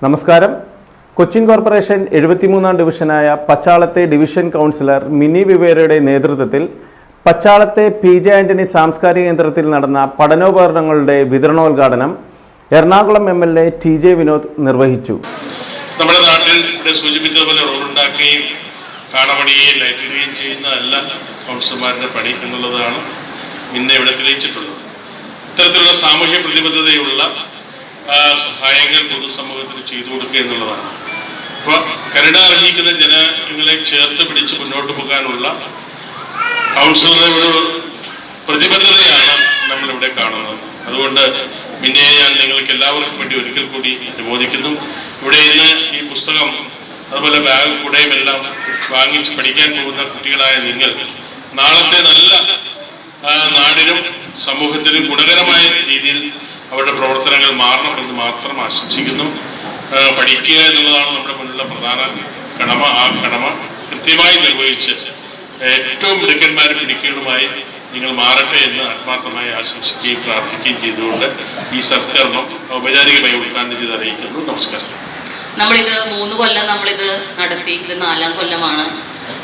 നമസ്കാരം. കൊച്ചിൻ കോർപ്പറേഷൻ 73-ാം ഡിവിഷനായ പച്ചാളത്തെ ഡിവിഷൻ കൗൺസിലർ മിനി വിവേരയുടെ നേതൃത്വത്തിൽ പച്ചാളത്തെ PJ ആന്റണി സാംസ്കാരിക കേന്ദ്രത്തിൽ നടന്ന പഠനോപകരണങ്ങളുടെ വിതരണോദ്ഘാടനം എറണാകുളം MLA TJ വിനോദ് നിർവഹിച്ചു. നമ്മുടെ നാട്ടിൽ ഇവിടെ സൂചിപ്പിച്ചതുപോലെ റോഡുണ്ടാക്കുകയും കാണപണിയുകയും ലൈറ്റിടുകയും ചെയ്യുന്നതല്ല കൗൺസിലർമാരുടെ പണി എന്നുള്ളതാണ് ഇന്ന് ഇവിടെ തെളിയിച്ചിട്ടുള്ളത്. ഇത്തരത്തിലുള്ള സാമൂഹ്യ പ്രതിബദ്ധതയുള്ള സഹായങ്ങൾ പൊതുസമൂഹത്തിന് ചെയ്തു കൊടുക്കുക എന്നുള്ളതാണ്. അപ്പോൾ കരുണ അർഹിക്കുന്ന ജനങ്ങളെ ചേർത്ത് പിടിച്ച് മുന്നോട്ട് പോകാനുള്ള കൗൺസിലറുടെ ഒരു പ്രതിബദ്ധതയാണ് നമ്മളിവിടെ കാണുന്നത്. അതുകൊണ്ട് പിന്നെ ഞാൻ നിങ്ങൾക്ക് എല്ലാവർക്കും വേണ്ടി ഒരിക്കൽ കൂടി അനുമോദിക്കുന്നു. ഇവിടെ ഇന്ന് ഈ പുസ്തകം അതുപോലെ ബാഗ് കൂടെയും എല്ലാം വാങ്ങിച്ച് പഠിക്കാൻ പോകുന്ന കുട്ടികളായ നിങ്ങൾ നാളത്തെ നല്ല നാടിനും സമൂഹത്തിനും ഗുണകരമായ രീതിയിൽ അവരുടെ പ്രവർത്തനങ്ങൾ മാറണമെന്ന് മാത്രം ആശംസിക്കുന്നു. പഠിക്കുക എന്നുള്ളതാണ് നമ്മുടെ മുന്നിലുള്ള പ്രധാന കടമ. ആ കടമ കൃത്യമായി നിർവഹിച്ച് ഏറ്റവും മിടുക്കന്മാരും മിടുക്കികളുമായി നിങ്ങൾ മാറട്ടെ എന്ന് ആത്മാർത്ഥമായി ആശംസിക്കുകയും പ്രാർത്ഥിക്കുകയും ചെയ്തുകൊണ്ട് ഈ സത്കർമ്മം ഔപചാരികമായി ഉദ്ഘാടനം ചെയ്ത് അറിയിക്കുന്നു. നമസ്കാരം. നമ്മളിത് 3 കൊല്ലം നമ്മളിത് നടത്തി. ഇത് 4ാം കൊല്ലമാണ്.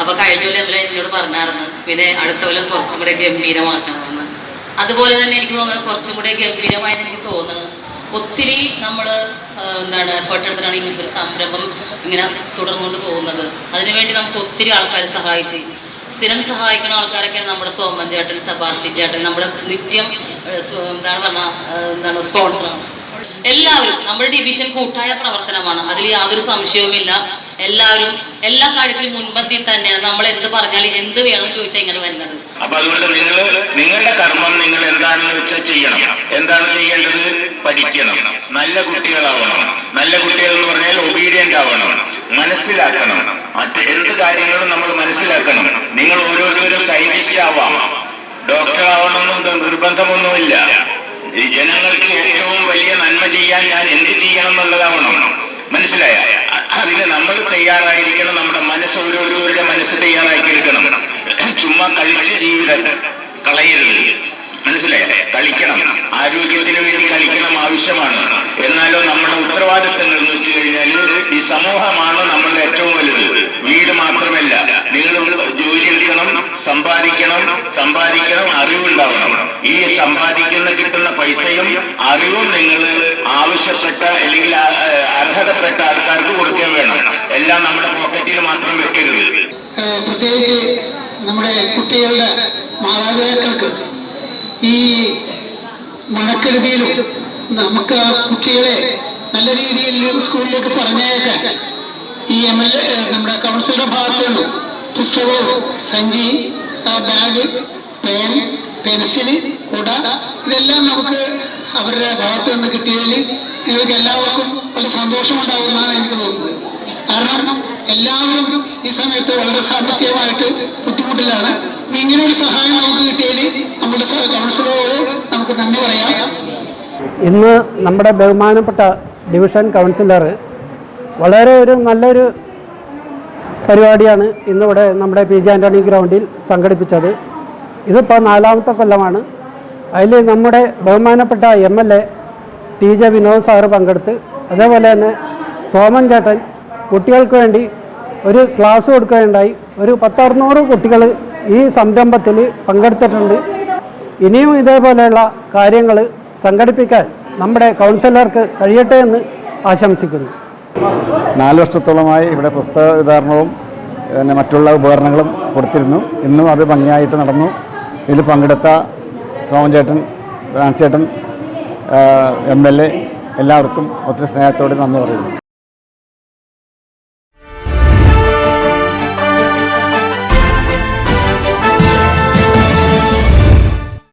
അപ്പോൾ കഴിഞ്ഞ കൊല്ലം എന്നോട് പറഞ്ഞായിരുന്നു പിന്നെ അടുത്ത കൊല്ലം കുറച്ചും കൂടെ ഗംഭീരമാക്കണമെന്ന്. അതുപോലെ തന്നെ എനിക്ക് തോന്നുന്നത് കുറച്ചും കൂടെ ഗംഭീരമായെന്ന് എനിക്ക് തോന്നുന്നത്. ഒത്തിരി നമ്മൾ എഫേർട്ട് എടുത്തിട്ടാണ് ഇങ്ങനത്തെ ഒരു സംരംഭം ഇങ്ങനെ തുടർന്നുകൊണ്ട് പോകുന്നത്. അതിനുവേണ്ടി നമുക്ക് ഒത്തിരി ആൾക്കാർ സഹായിച്ച് സ്ഥിരം സഹായിക്കുന്ന ആൾക്കാരൊക്കെയാണ് നമ്മുടെ സോമൻ ചേട്ടൻ, സെബാസ്റ്റ്യൻ ചേട്ടൻ, നമ്മുടെ നിത്യം സ്പോൺസറാണ്. എല്ലാവരും നമ്മുടെ ഡിവിഷൻ കൂട്ടായ പ്രവർത്തനമാണ്, അതിൽ യാതൊരു സംശയവുമില്ല. എല്ലാവരും എല്ലാ കാര്യത്തിലും മുൻപന്തി തന്നെയാണ്. നമ്മൾ എന്ത് പറഞ്ഞാൽ എന്ത് വേണമെന്ന് ചോദിച്ചാൽ ഇങ്ങനെ വരുന്നത്. അപ്പൊ അതുകൊണ്ട് നിങ്ങളുടെ കർമ്മം നിങ്ങൾ എന്താണെന്ന് വെച്ചാൽ ചെയ്യണം. എന്താണ് ചെയ്യേണ്ടത്? പഠിക്കണം, നല്ല കുട്ടികളാവണം. നല്ല കുട്ടികൾ എന്ന് പറഞ്ഞാൽ ഒബീഡിയന്റ് ആവണം, മനസ്സിലാക്കണം. എന്ത് കാര്യങ്ങളും നമ്മൾ മനസ്സിലാക്കണം. നിങ്ങൾ ഓരോരുത്തരും സയന്റിസ്റ്റ് ആവാം, ഡോക്ടർ ആവണമെന്ന് നിർബന്ധമൊന്നുമില്ല. ഈ ജനങ്ങൾക്ക് ഏറ്റവും വലിയ നന്മ ചെയ്യാൻ ഞാൻ എന്ത് ചെയ്യണം എന്നുള്ളതാവണം. മനസ്സിലായ? അതിന് നമ്മൾ തയ്യാറായിരിക്കണം. നമ്മുടെ മനസ്സ് ഓരോരുത്തരുടെ മനസ്സ് തയ്യാറാക്കിയെടുക്കണം. ചുമ്മാ കളിച്ച് ജീവിതം കളയരുത്. മനസ്സിലായ? കളിക്കണം, ആരോഗ്യത്തിന് വേണ്ടി കളിക്കണം, ആവശ്യമാണ്. എന്നാലോ നമ്മുടെ ഉത്തരവാദിത്തങ്ങൾ എന്ന് വെച്ച് കഴിഞ്ഞാൽ ഈ സമൂഹമാണ് നമ്മളുടെ ഏറ്റവും വലുത്. വീട് മാത്രമല്ല, നിങ്ങൾ ജോലി എടുക്കണം, സമ്പാദിക്കണം, അറിവുണ്ടാവണം. ഈ കിട്ടുന്ന പൈസയും അറിവും നിങ്ങൾ ആവശ്യപ്പെട്ട അല്ലെങ്കിൽ അർഹതപ്പെട്ട ആൾക്കാർക്ക് കൊടുക്കാൻ വേണം. എല്ലാം നമ്മുടെ പോക്കറ്റിൽ മാത്രം വെക്കരുത്. പ്രത്യേകിച്ച് നമ്മുടെ കുട്ടികളുടെ മാതാപിതാക്കൾക്ക് ഈ മഴക്കെടുതിയിലും നമുക്ക് ആ കുട്ടികളെ നല്ല രീതിയിൽ സ്കൂളിലേക്ക് പറഞ്ഞേക്കാൻ ഈ MLA നമ്മുടെ കൗൺസിലറുടെ ഭാഗത്ത് നിന്ന് പുസ്തകവും സഞ്ചി, ബാഗ്, പേൻ, പെൻസില്, കുട ഇതെല്ലാം നമുക്ക് അവരുടെ ഭാഗത്ത് നിന്ന് കിട്ടിയതിൽ നിങ്ങൾക്ക് എല്ലാവർക്കും വളരെ സന്തോഷമുണ്ടാകുമെന്നാണ് എനിക്ക് തോന്നുന്നത്. കാരണം എല്ലാവരും ഈ സമയത്ത് വളരെ സാമ്പത്തികമായിട്ട് ബുദ്ധിമുട്ടിലാണ്. ഇങ്ങനെ ഒരു സഹായം നമുക്ക് കിട്ടിയതിൽ നമ്മുടെ കൗൺസിലറോട് നമുക്ക് നന്ദി പറയാം. ഇന്ന് നമ്മുടെ ബഹുമാനപ്പെട്ട ഡിവിഷൻ കൗൺസിലർ വളരെ നല്ലൊരു പരിപാടിയാണ് ഇന്നിവിടെ നമ്മുടെ PJ ആന്റണി ഗ്രൗണ്ടിൽ സംഘടിപ്പിച്ചത്. ഇതിപ്പോൾ 4ാമത്തെ കൊല്ലമാണ്. അതിൽ നമ്മുടെ ബഹുമാനപ്പെട്ട MLA TJ വിനോദ് സാറ് പങ്കെടുത്ത്, അതേപോലെ തന്നെ സോമൻ ചേട്ടൻ കുട്ടികൾക്ക് വേണ്ടി ഒരു ക്ലാസ് കൊടുക്കുകയുണ്ടായി. ഒരു 10-600 കുട്ടികൾ ഈ സംരംഭത്തിൽ പങ്കെടുത്തിട്ടുണ്ട്. ഇനിയും ഇതേപോലെയുള്ള കാര്യങ്ങൾ സംഘടിപ്പിക്കാൻ നമ്മുടെ കൗൺസിലർക്ക് കഴിയട്ടെ എന്ന് ആശംസിക്കുന്നു. 4 വർഷത്തോളമായി ഇവിടെ പുസ്തക വിതരണവും പിന്നെ മറ്റുള്ള ഉപകരണങ്ങളും കൊടുത്തിരുന്നു. ഇന്നും അത് ഭംഗിയായിട്ട് നടന്നു. ഇതിൽ പങ്കെടുത്ത സോമൻ ചേട്ടൻ, ഫ്രാൻസ് ചേട്ടൻ, MLA എല്ലാവർക്കും ഒത്തിരി സ്നേഹത്തോടെ നന്ദി പറയുന്നു.